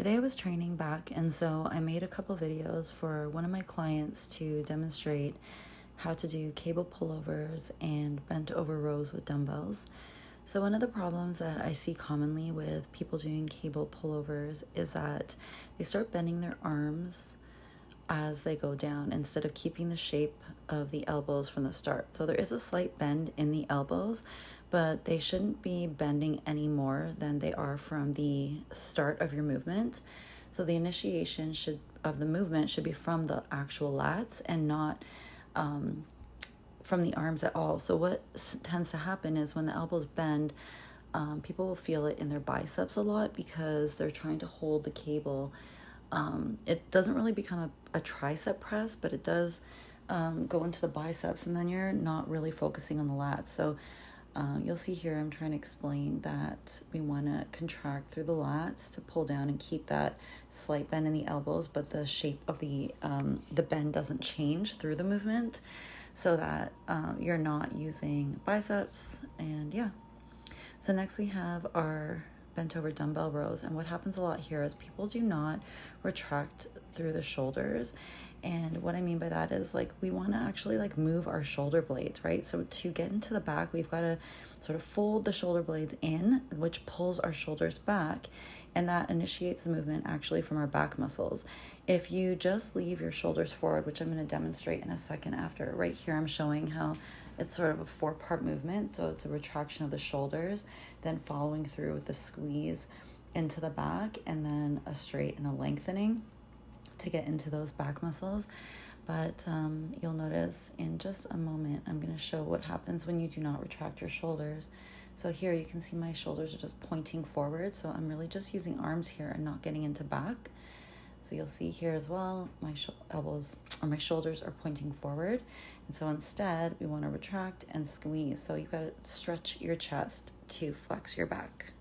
Today I was training back, and so I made a couple videos for one of my clients to demonstrate how to do cable pullovers and bent over rows with dumbbells. So one of the problems that I see commonly with people doing cable pullovers is that they start bending their arms as they go down instead of keeping the shape of the elbows from the start. So there is a slight bend in the elbows, but they shouldn't be bending any more than they are from the start of your movement. So the initiation of the movement should be from the actual lats and not from the arms at all. So what tends to happen is when the elbows bend, people will feel it in their biceps a lot because they're trying to hold the cable. It doesn't really become a tricep press, but it does go into the biceps, and then you're not really focusing on the lats. So you'll see here I'm trying to explain that we want to contract through the lats to pull down and keep that slight bend in the elbows, but the shape of the bend doesn't change through the movement, so that you're not using biceps. And yeah, so next we have our bent over dumbbell rows, and what happens a lot here is people do not retract through the shoulders. And what I mean by that is, like, we want to actually like move our shoulder blades, right? So to get into the back, we've got to sort of fold the shoulder blades in, which pulls our shoulders back, and that initiates the movement actually from our back muscles. If you just leave your shoulders forward, which I'm going to demonstrate in a second after, right here I'm showing how it's sort of a 4-part movement. So it's a retraction of the shoulders, then following through with the squeeze into the back, and then a straight and a lengthening to get into those back muscles. But you'll notice in just a moment I'm going to show what happens when you do not retract your shoulders. So here you can see my shoulders are just pointing forward, so I'm really just using arms here and not getting into back. So you'll see here as well, my elbows or my shoulders are pointing forward, and so instead we want to retract and squeeze. So you've got to stretch your chest to flex your back.